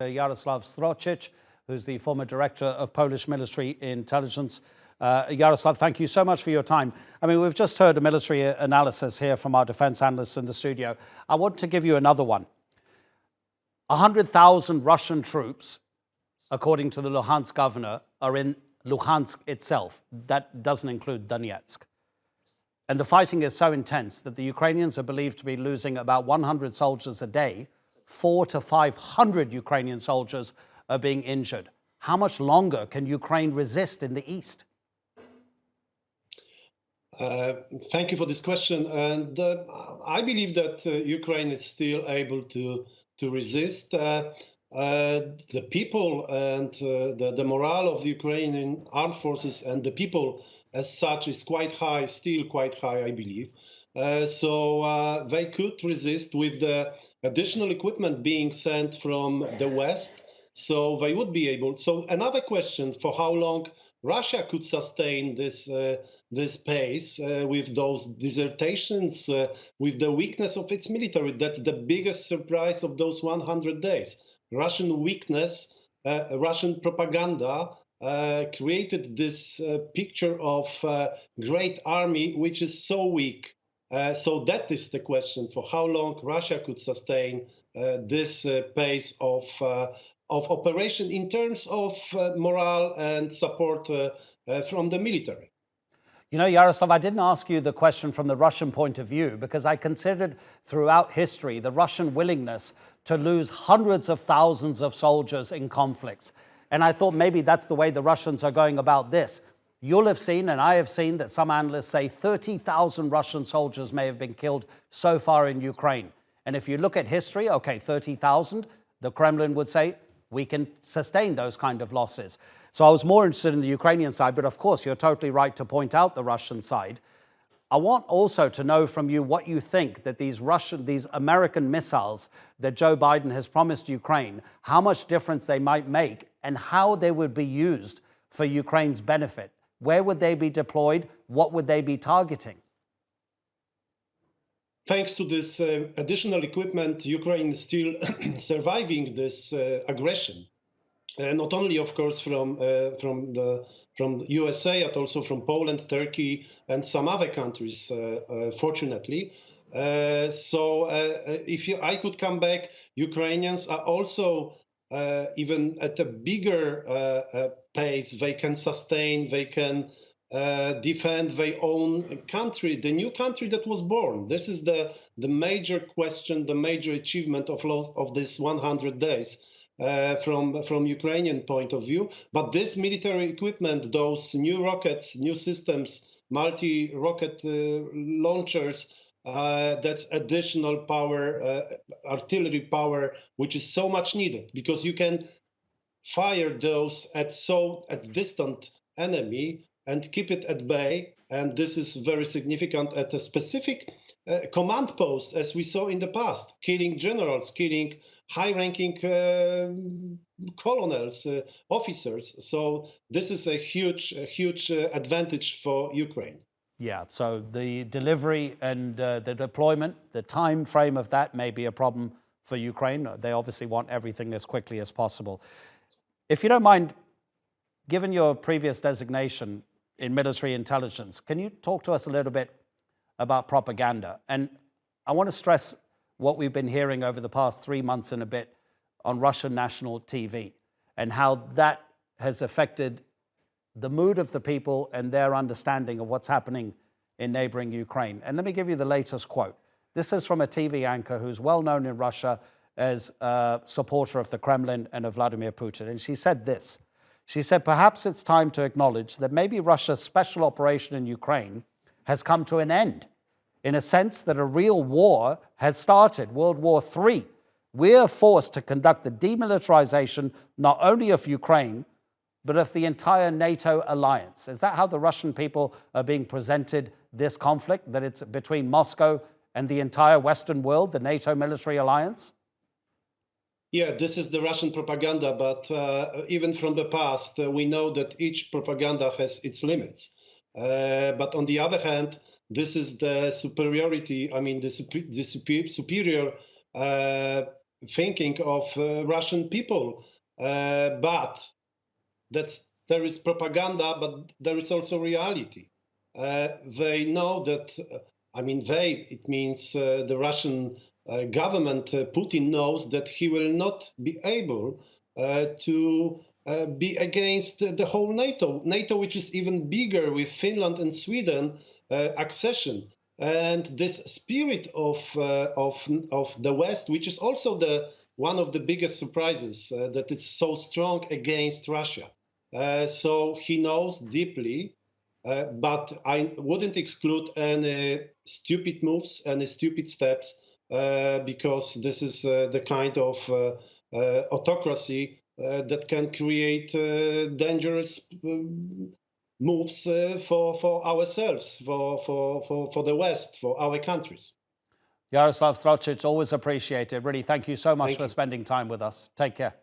Jaroslaw Strozyk, who's the former director of Polish military intelligence. Jaroslaw, thank you so much for your time. I mean, we've just heard a military analysis here from our defense analysts in the studio. I want to give you another one. 100,000 Russian troops, according to the Luhansk governor, are in Luhansk itself. That doesn't include Donetsk. And the fighting is so intense that the Ukrainians are believed to be losing about 100 soldiers a day. 400 to 500 Ukrainian soldiers are being injured. How much longer can Ukraine resist in the east? Thank you for this question. And I believe that Ukraine is still able to resist. The people and the morale of the Ukrainian armed forces and the people as such is quite high, still quite high, I believe. So they could resist with the additional equipment being sent from the West. So they would be able. So another question for how long Russia could sustain this pace with those desertations, with the weakness of its military. That's the biggest surprise of those 100 days. Russian weakness, Russian propaganda created this picture of great army, which is so weak. So that is the question for how long Russia could sustain this pace of operation in terms of morale and support from the military. You know, Jaroslaw, I didn't ask you the question from the Russian point of view because I considered throughout history the Russian willingness to lose hundreds of thousands of soldiers in conflicts. And I thought maybe that's the way the Russians are going about this. You'll have seen, and I have seen, that some analysts say 30,000 Russian soldiers may have been killed so far in Ukraine. And if you look at history, okay, 30,000, the Kremlin would say, we can sustain those kind of losses. So I was more interested in the Ukrainian side, but of course, you're totally right to point out the Russian side. I want also to know from you what you think that these American missiles that Joe Biden has promised Ukraine, how much difference they might make and how they would be used for Ukraine's benefit. Where would they be deployed? What would they be targeting? Thanks to this additional equipment, Ukraine is still surviving this aggression. Not only, of course, from the USA, but also from Poland, Turkey, and some other countries, fortunately. So if I could come back, Ukrainians are also even at a bigger pace. They can sustain, they can defend their own country, the new country that was born. This is the major question, the major achievement of this 100 days. From Ukrainian point of view, but this military equipment, those new rockets, new systems, multi-rocket launchers, that's additional power, artillery power, which is so much needed because you can fire those at distant enemy and keep it at bay. And this is very significant at a specific command post, as we saw in the past, killing generals, killing high-ranking colonels, officers. So this is a huge advantage for Ukraine. Yeah, so the delivery and the deployment, the time frame of that may be a problem for Ukraine. They obviously want everything as quickly as possible. If you don't mind, given your previous designation in military intelligence, can you talk to us a little bit about propaganda? And I want to stress what we've been hearing over the past 3 months and a bit on Russian national TV and how that has affected the mood of the people and their understanding of what's happening in neighboring Ukraine. And let me give you the latest quote. This is from a TV anchor who's well known in Russia as a supporter of the Kremlin and of Vladimir Putin. And she said this. She said, perhaps it's time to acknowledge that maybe Russia's special operation in Ukraine has come to an end, in a sense that a real war has started, World War III. We're forced to conduct the demilitarization not only of Ukraine, but of the entire NATO alliance. Is that how the Russian people are being presented this conflict, that it's between Moscow and the entire Western world, the NATO military alliance? Yeah, this is the Russian propaganda, but even from the past, we know that each propaganda has its limits. But on the other hand, this is the superiority, I mean, the superior thinking of Russian people. But there is propaganda, but there is also reality. They know that, it means the Russian government, Putin knows that he will not be able to be against the whole NATO, which is even bigger with Finland and Sweden accession. And this spirit of the West, which is also one of the biggest surprises, that it's so strong against Russia. So he knows deeply, but I wouldn't exclude any stupid moves, any stupid steps, because this is the kind of autocracy that can create dangerous moves for ourselves, for the West, for our countries. Jaroslaw Strozyk, always appreciated. Really, thank you so much Thank for you. spending time with us. Take care.